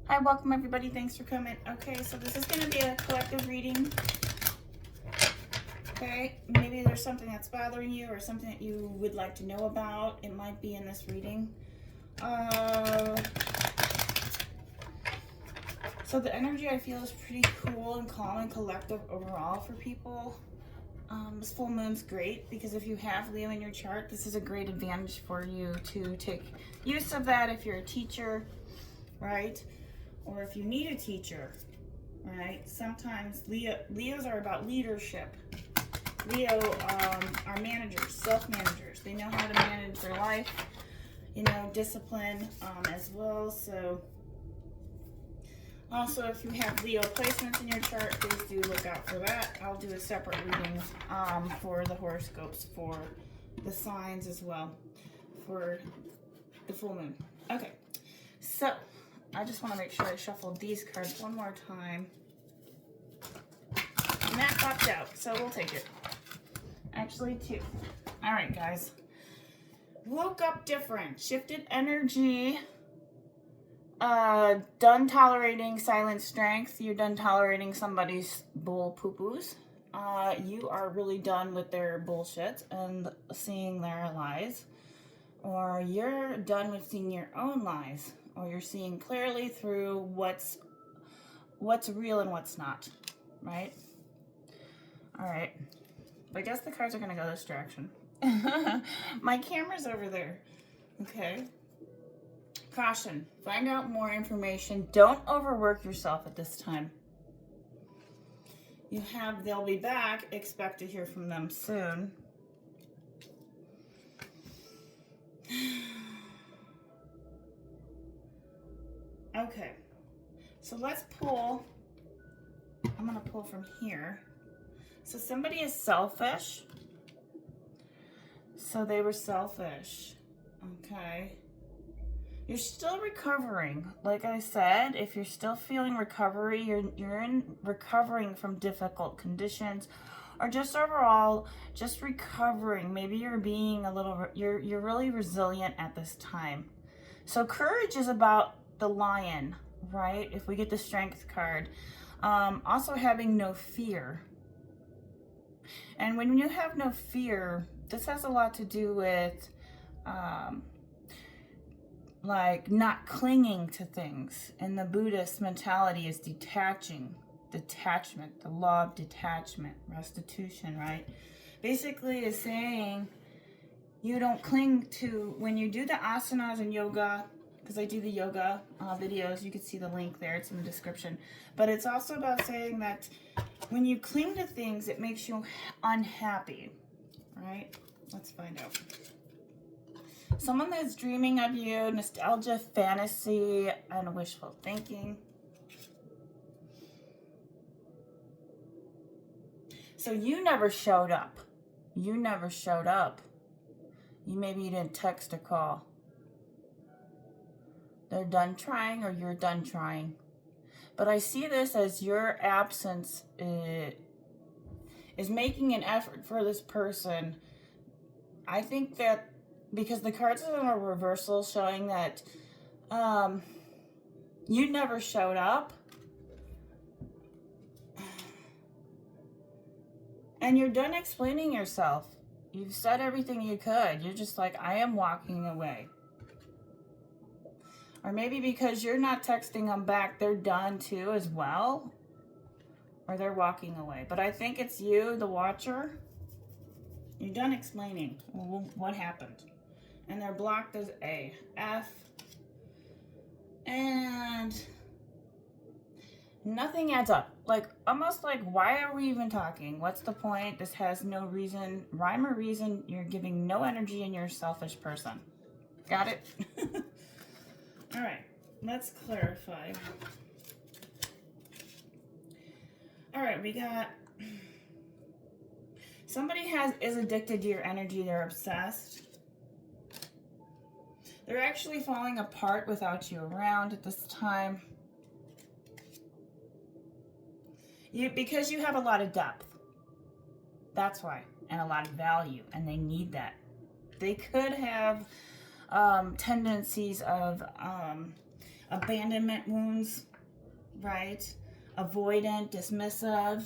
Hi, welcome everybody. Thanks for coming. Okay, so this is going to be a collective reading. Okay, maybe there's something that's bothering you or something that you would like to know about. It might be in this reading. So the energy I feel is pretty cool and calm and collective overall for people. This full moon's great because if you have Leo in your chart, this is a great advantage for you to take use of that if you're a teacher, right? Or if you need a teacher, right? Sometimes Leos are about leadership. Leo are managers, self-managers. They know how to manage their life, you know, discipline as well. So also, if you have Leo placements in your chart, please do look out for that. I'll do a separate reading for the horoscopes for the signs as well for the full moon. Okay, so I just want to make sure I shuffled these cards one more time. And that popped out, so we'll take it. Actually, two. All right, guys. Woke up different. Shifted energy. Done tolerating silent strength. You're done tolerating somebody's bull poo-poos. You are really done with their bullshit and seeing their lies. Or you're done with seeing your own lies. Or you're seeing clearly through what's real and what's not. Right? Alright. I guess the cards are going to go this direction. My camera's over there. Okay. Caution. Find out more information. Don't overwork yourself at this time. They'll be back. Expect to hear from them soon. Okay. So let's pull. I'm going to pull from here. So somebody is selfish. So they were selfish. Okay. You're still recovering. Like I said, if you're still feeling recovery, you're in recovering from difficult conditions or just overall just recovering. Maybe you're being you're really resilient at this time. So courage is about the lion, right? If we get the strength card. Also having no fear. And when you have no fear, this has a lot to do with like not clinging to things. And the Buddhist mentality is detachment, the law of detachment, restitution, right? Basically is saying you don't cling to, when you do the asanas and yoga, because I do the yoga videos, you can see the link there, it's in the description. But it's also about saying that when you cling to things, it makes you unhappy, right? Let's find out. Someone that's dreaming of you, nostalgia, fantasy, and wishful thinking. So you never showed up. You never showed up. Maybe you didn't text or call. They're done trying or you're done trying. But I see this as your absence is making an effort for this person. I think that because the cards are in a reversal showing that you never showed up. And you're done explaining yourself. You've said everything you could. You're just like, I am walking away. Or maybe because you're not texting them back, they're done too as well. Or they're walking away. But I think it's you, the watcher. You're done explaining what happened. And they're blocked as A, F, and nothing adds up. Like, almost like, why are we even talking? What's the point? This has no reason, rhyme or reason. You're giving no energy and you're a selfish person. Got it? All right, let's clarify. All right, we got somebody is addicted to your energy. They're obsessed. They're actually falling apart without you around at this time. Because you have a lot of depth. That's why. And a lot of value. And they need that. They could have tendencies of abandonment wounds, right? Avoidant, dismissive,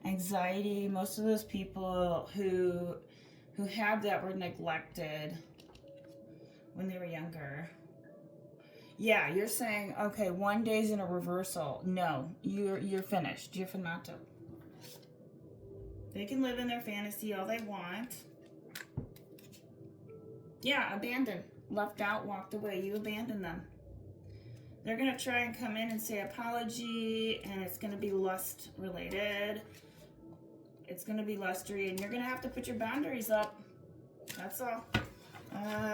anxiety. Most of those people who have that were neglected when they were younger. Yeah, you're saying, okay, one day's in a reversal. No, you're finished. You're finito. They can live in their fantasy all they want. Yeah, abandoned. Left out, walked away. You abandoned them. They're going to try and come in and say apology, and it's going to be lust related. It's going to be lustery, and you're going to have to put your boundaries up. That's all.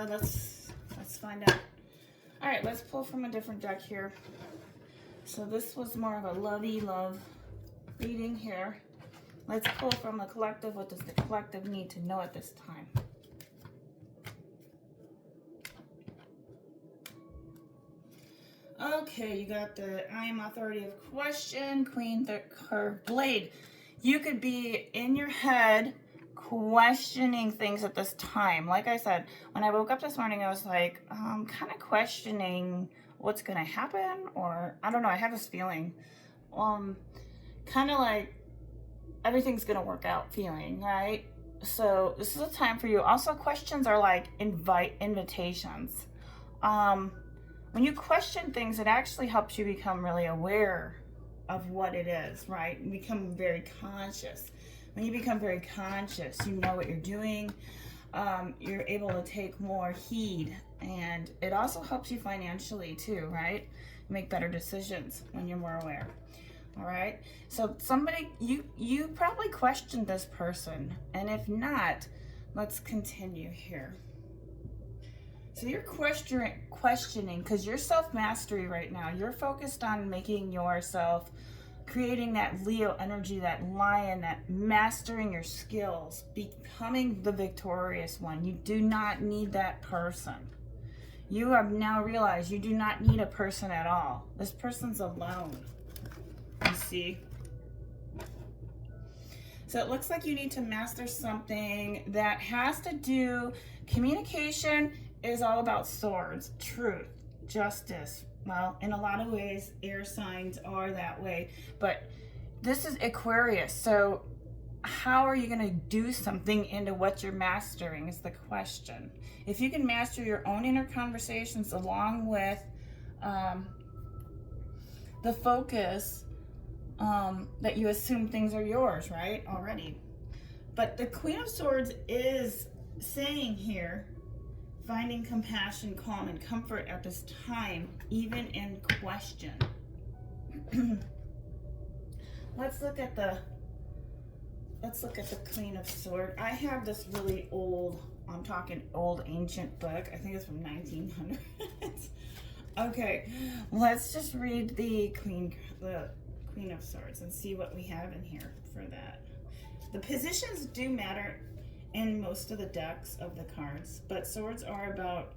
Let's find out. All right, let's pull from a different deck here. So this was more of a lovey love reading here. Let's pull from the collective. What does the collective need to know at this time? Okay, you got the I am authority of question, Queen, the curved blade. You could be in your head questioning things at this time. Like I said, when I woke up this morning, I was like, kind of questioning what's going to happen, or I don't know, I have this feeling, kind of like everything's going to work out feeling, right? So this is a time for you. Also, questions are like invitations. When you question things, it actually helps you become really aware of what it is, right? And become very conscious. When you become very conscious, you know what you're doing. You're able to take more heed, and it also helps you financially too, right? Make better decisions when you're more aware. All right. So somebody, you probably questioned this person, and if not, let's continue here. So you're questioning because you're self-mastery right now. You're focused on making yourself, creating that Leo energy, that lion, that mastering your skills, becoming the victorious one. You do not need that person. You have now realized you do not need a person at all. This person's alone. You see? So it looks like you need to master something that has to do, communication is all about swords, truth, justice. Well, in a lot of ways, air signs are that way, but this is Aquarius. So how are you going to do something into what you're mastering is the question. If you can master your own inner conversations along with the focus that you assume things are yours, right, already. But the Queen of Swords is saying here, finding compassion, calm, and comfort at this time, even in question. Let's look at the Queen of Swords. I have this really old, I'm talking old ancient book. I think it's from 1900s. Okay, let's just read the Queen of Swords and see what we have in here for that. The positions do matter in most of the decks of the cards, but swords are about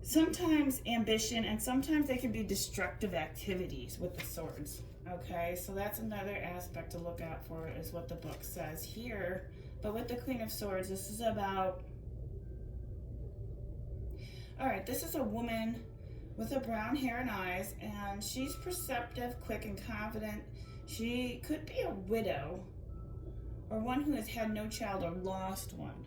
sometimes ambition, and sometimes they can be destructive activities with the swords. Okay, so that's another aspect to look out for, is what the book says here. But with the Queen of Swords, this is about, all right, this is a woman with a brown hair and eyes, and she's perceptive, quick, and confident. She could be a widow, or one who has had no child or lost one.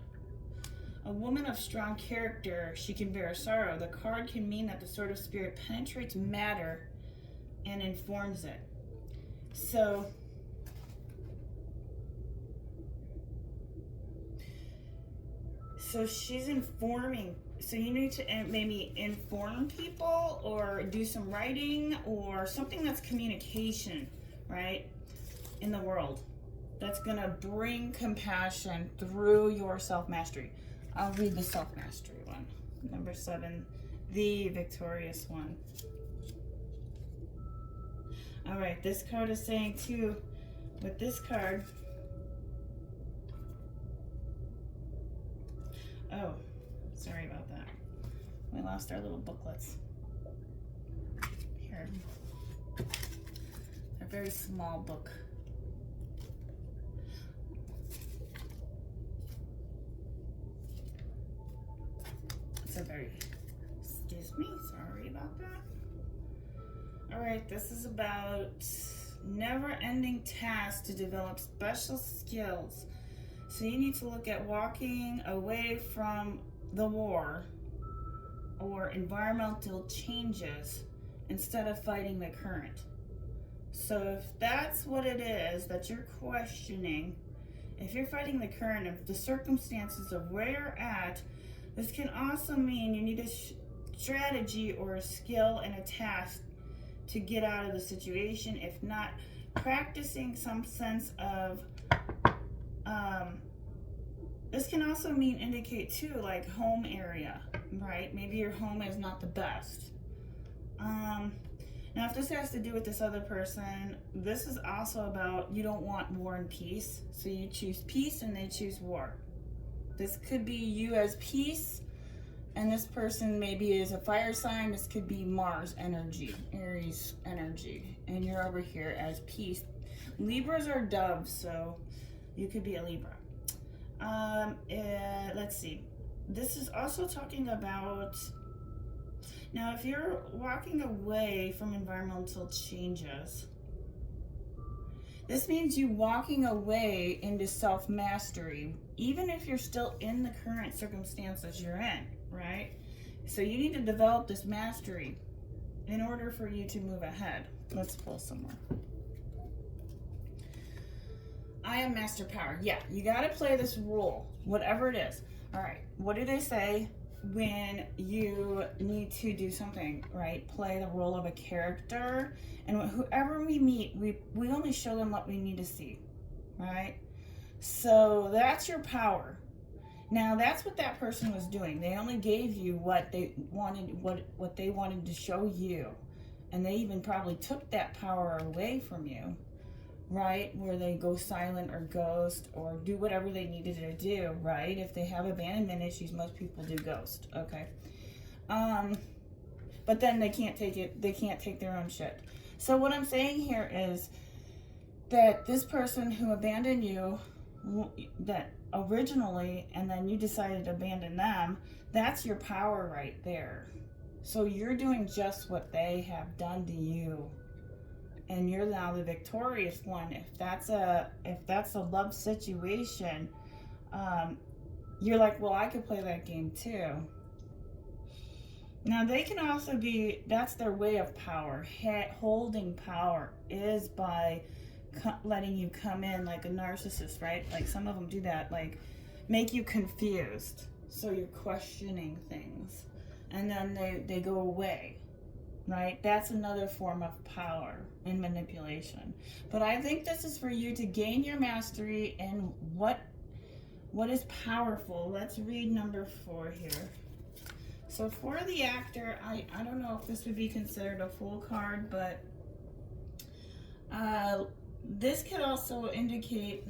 A woman of strong character, she can bear sorrow. The card can mean that the sword of spirit penetrates matter and informs it. So she's informing. So you need to maybe inform people or do some writing or something that's communication, right, in the world. That's going to bring compassion through your self-mastery. I'll read the self-mastery one. Number 7, the victorious one. All right, this card is saying too, with this card, oh, sorry about that. We lost our little booklets. Here. A very small book. It's a very, excuse me, sorry about about that? All right, this is about never-ending tasks to develop special skills. So you need to look at walking away from the war or environmental changes instead of fighting the current. So if that's what it is that you're questioning, if you're fighting the current of the circumstances of where you're at, this can also mean you need a strategy or a skill and a task to get out of the situation. If not, practicing some sense of, this can also indicate too, like home area, right? Maybe your home is not the best. Now, if this has to do with this other person, this is also about you don't want war and peace. So you choose peace and they choose war. This could be you as peace, and this person maybe is a fire sign. This could be Mars energy, Aries energy, and you're over here as peace. Libras are doves, so you could be a Libra. Let's see. This is also talking about, now if you're walking away from environmental changes, this means you walking away into self-mastery, even if you're still in the current circumstances you're in, right? So you need to develop this mastery in order for you to move ahead. Let's pull some more. I am master power. Yeah, you got to play this role, whatever it is. All right, what do they say when you need to do something, right? Play the role of a character, and whoever we meet, we only show them what we need to see, right? So that's your power. Now that's what that person was doing. They only gave you what they wanted, what they wanted to show you, and they even probably took that power away from you, right? Where they go silent or ghost or do whatever they needed to do, right? If they have abandonment issues, most people do ghost, okay? But then they can't take it, they can't take their own shit. So what I'm saying here is that this person who abandoned you, that originally, and then you decided to abandon them, that's your power right there. So you're doing just what they have done to you. And you're now the victorious one. If that's a love situation, you're like, well, I could play that game too. Now they can also be, that's their way of power. Holding power is by letting you come in like a narcissist, right? Like some of them do that, like make you confused, so you're questioning things, and then they go away. Right? That's another form of power and manipulation. But I think this is for you to gain your mastery in what is powerful. Let's read number 4 here. So for the actor, I don't know if this would be considered a full card, but this could also indicate,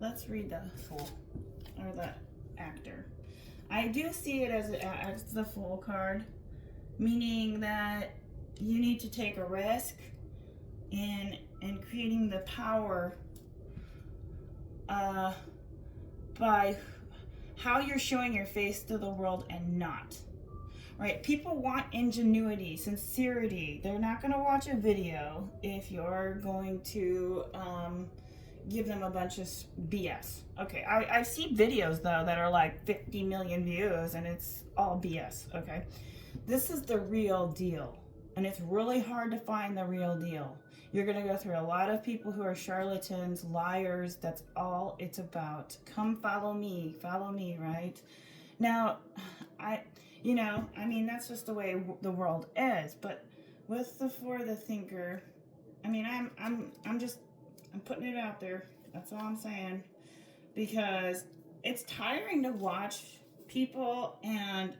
let's read the full, or the actor. I do see it as the full card, meaning that you need to take a risk in creating the power by how you're showing your face to the world and not. Right? People want ingenuity, sincerity. They're not going to watch a video if you're going to give them a bunch of BS. Okay, I see videos though that are like 50 million views and it's all BS. Okay, this is the real deal. And it's really hard to find the real deal. You're going to go through a lot of people who are charlatans, liars. That's all it's about. Come follow me, right? Now, that's just the way the world is. But with the For the Thinker, I'm putting it out there. That's all I'm saying. Because it's tiring to watch people and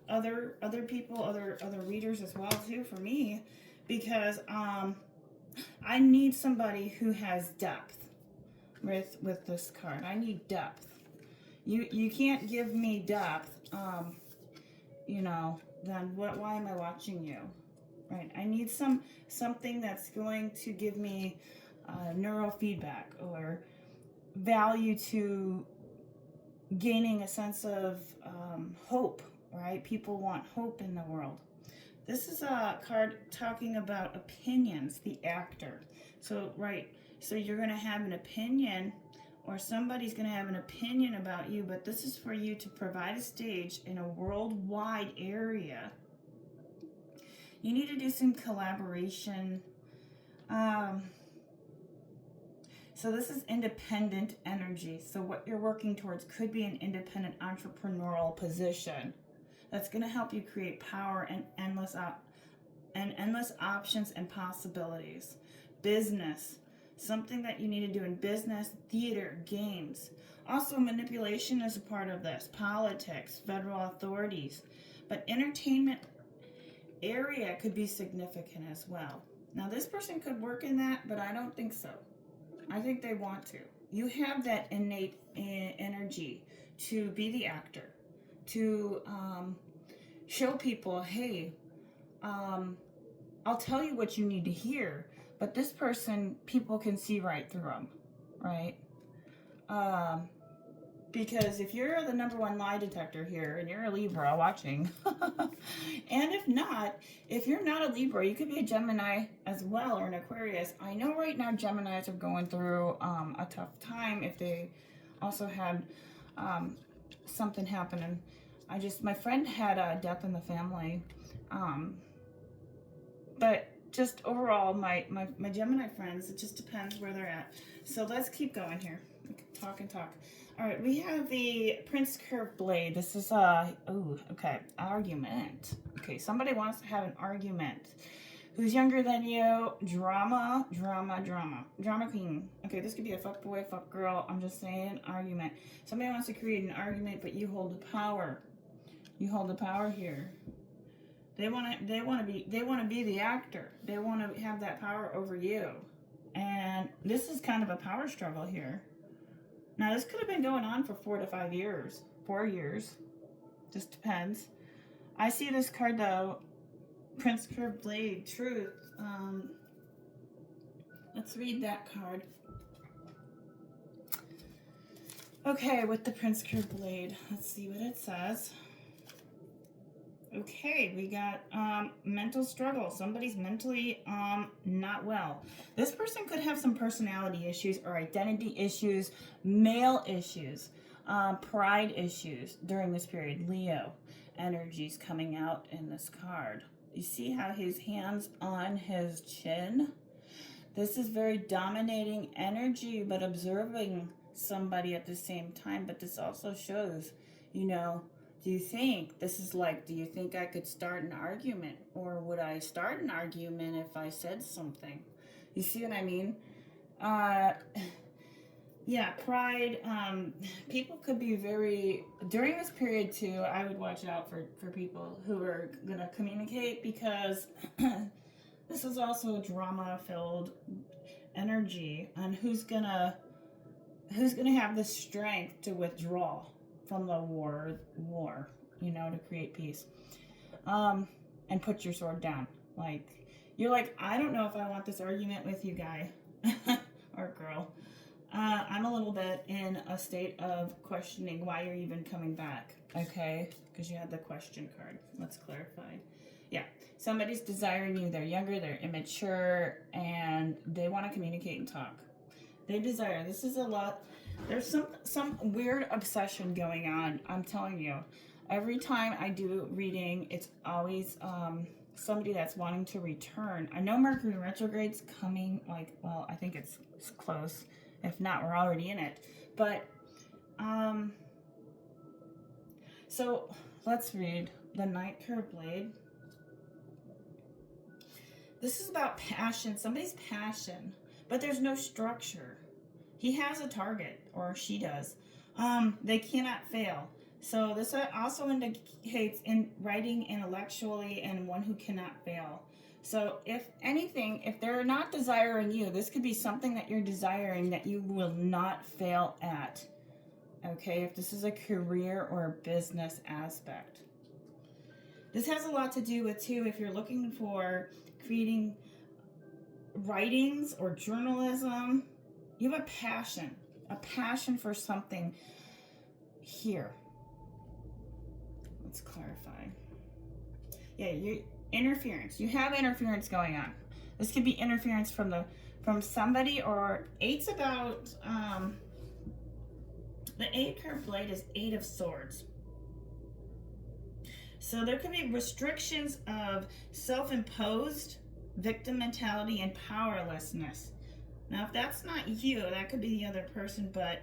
other people, other readers as well too, for me, because I need somebody who has depth with this card. I need depth. You can't give me depth, then why am I watching you? Right? I need something that's going to give me neurofeedback or value to gaining a sense of hope, right? right? People want hope in the world. This is a card talking about opinions, the actor. So, right, so you're going to have an opinion, or somebody's going to have an opinion about you, but this is for you to provide a stage in a worldwide area. You need to do some collaboration. So this is independent energy. So what you're working towards could be an independent entrepreneurial position that's going to help you create power and endless options and possibilities. Business, something that you need to do in business, theater, games. Also, manipulation is a part of this. Politics, federal authorities. But entertainment area could be significant as well. Now, this person could work in that, but I don't think so. I think they want to. You have that innate energy to be the actor, to show people, hey, I'll tell you what you need to hear, but this person, people can see right through them, right? Because if you're the #1 lie detector here and you're a Libra watching, and if you're not a Libra, you could be a Gemini as well, or an Aquarius. I know right now Geminis are going through a tough time if they also had something happen. And my friend had a death in the family. But just overall, my Gemini friends, it just depends where they're at. So let's keep going here. We can talk and talk. All right, we have the Prince Curved Blade. This is argument. Okay, somebody wants to have an argument. Who's younger than you? Drama queen. Okay, this could be a fuck boy, fuck girl. I'm just saying, argument. Somebody wants to create an argument, but you hold the power. You hold the power here. They want to be the actor. They want to have that power over you. And this is kind of a power struggle here. Now, this could have been going on for 4 to 5 years. 4 years. Just depends. I see this card, though. Prince Curved Blade. Truth. Let's read that card. Okay, with the Prince Curved Blade. Let's see what it says. Okay, we got mental struggle. Somebody's mentally not well. This person could have some personality issues or identity issues, male issues, pride issues during this period. Leo energies coming out in this card. You see how his hand's on his chin? This is very dominating energy, but observing somebody at the same time. But this also shows, do you think I could start an argument? Or would I start an argument if I said something? You see what I mean? Yeah, pride. People could be during this period too, I would watch out for people who are going to communicate, because this is also a drama-filled energy on who's gonna have the strength to withdraw from the war, to create peace, and put your sword down. You're like, I don't know if I want this argument with you, guy or girl. I'm a little bit in a state of questioning why you're even coming back, okay? Because you had the question card. Let's clarify. Yeah, somebody's desiring you. They're younger, they're immature, and they want to communicate and talk. They desire. This is a lot. There's some weird obsession going on. I'm telling you. Every time I do reading, it's always somebody that's wanting to return. I know Mercury retrograde's coming. I think it's close. If not, we're already in it. But so let's read the Night Curved Blade. This is about passion. Somebody's passion, but there's no structure. He has a target, or she does. They cannot fail. So this also indicates in writing intellectually and one who cannot fail. So if anything, if they're not desiring you, this could be something that you're desiring that you will not fail at. Okay, if this is a career or a business aspect. This has a lot to do with, too, if you're looking for creating writings or journalism, you have a passion for something here. let's clarify. Yeah, you interference. You have interference going on. This could be interference from somebody, or eight's about the 8 curved blade is 8 of swords. So there could be restrictions of self-imposed victim mentality and powerlessness. Now, if that's not you, that could be the other person, but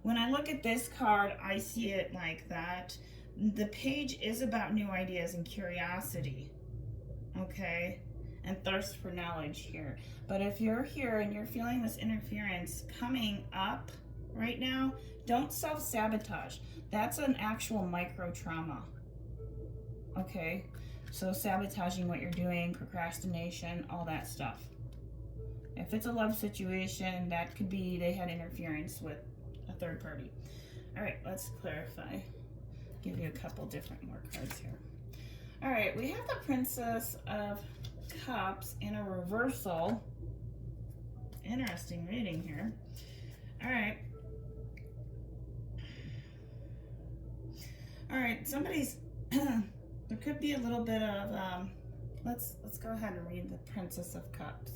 when I look at this card, I see it like that. The page is about new ideas and curiosity, okay? And thirst for knowledge here. But if you're here and you're feeling this interference coming up right now, don't self-sabotage. That's an actual micro trauma, okay? So sabotaging what you're doing, procrastination, all that stuff. If it's a love situation, that could be they had interference with a third party. All right, let's clarify. Give you a couple different more cards here. All right, we have the Princess of Cups in a reversal. Interesting reading here. All right. All right, somebody's, there could be a little bit of, let's go ahead and read the Princess of Cups.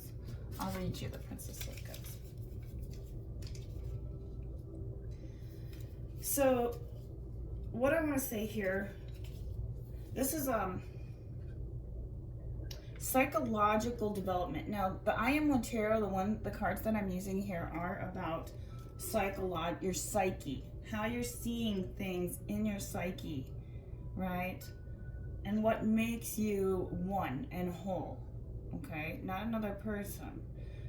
I'll read you the Princess of Cups. So, what I want to say here, this is psychological development. Now, the I Am Tarot, the cards that I'm using here are about your psyche, how you're seeing things in your psyche, right? And what makes you one and whole, okay? Not another person.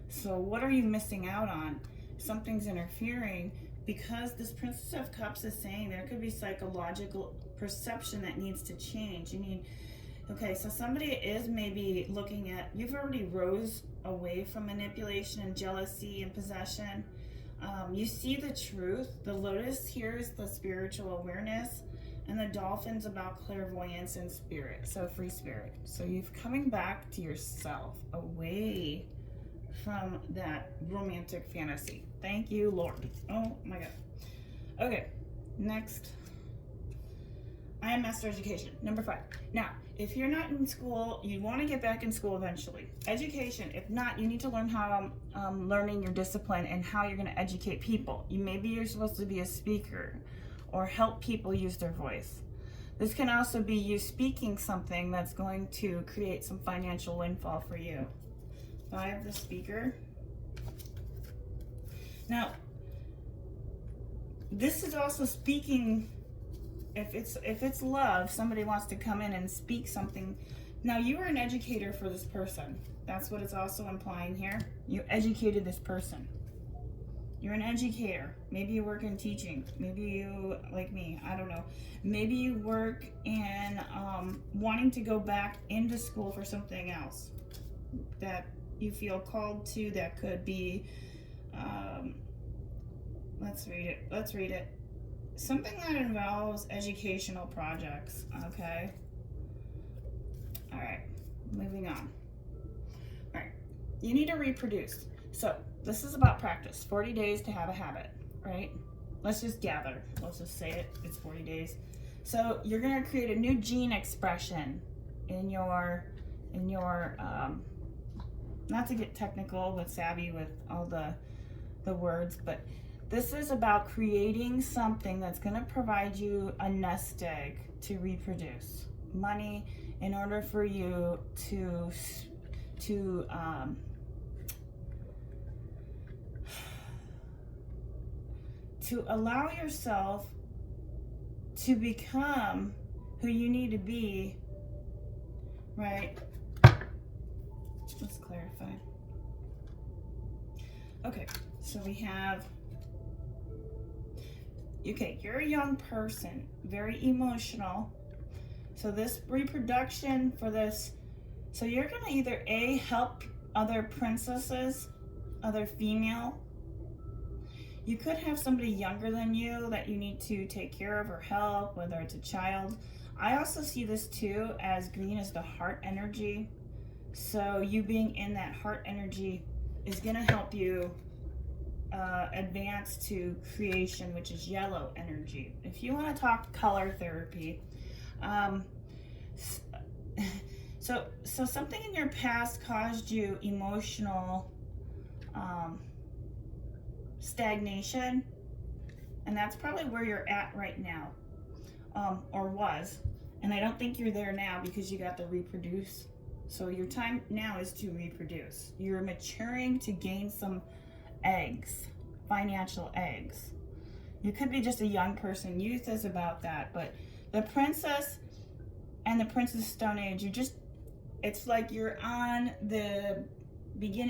So what are you missing out on? Something's interfering, because this Princess of Cups is saying there could be psychological perception that needs to change. You need, okay, so somebody is maybe looking at, you've already rose away from manipulation and jealousy and possession. You see the truth. The lotus here is the spiritual awareness, and the dolphin's about clairvoyance and spirit, so free spirit. So you're coming back to yourself, away from that romantic fantasy. Thank you, Lord. Oh my God. Okay, next. I am Master Education, number 5. Now, if you're not in school, you want to get back in school eventually. Education, if not, you need to learn how, learning your discipline and how you're going to educate people. Maybe you're supposed to be a speaker or help people use their voice. This can also be you speaking something that's going to create some financial windfall for you. 5, the speaker. Now, this is also speaking. If it's love, somebody wants to come in and speak something. Now, you are an educator for this person. That's what it's also implying here. You educated this person. You're an educator. Maybe you work in teaching. Maybe you, like me, I don't know. Maybe you work in wanting to go back into school for something else that you feel called to. That could be, let's read it. Something that involves educational projects, okay? All right, moving on. All right, you need to reproduce. So this is about practice, 40 days to have a habit, right? Let's just gather, let's just say it's 40 days. So you're gonna create a new gene expression in your, not to get technical with savvy with all the words, but this is about creating something that's going to provide you a nest egg to reproduce money in order for you to allow yourself to become who you need to be, right? Let's clarify. Okay, so we have, okay, you're a young person, very emotional. So this reproduction for this, so you're gonna either A, help other princesses, other female. You could have somebody younger than you that you need to take care of or help, whether it's a child. I also see this too as green as the heart energy. So you being in that heart energy is gonna help you advance to creation, which is yellow energy. If you want to talk color therapy, So something in your past caused you emotional stagnation, and that's probably where you're at right now, or was. And I don't think you're there now because you got the reproduce. So your time now is to reproduce. You're maturing to gain some eggs, financial eggs. You could be just a young person. Youth is about that. But the princess and the Princess Stone Age, it's like you're on the beginning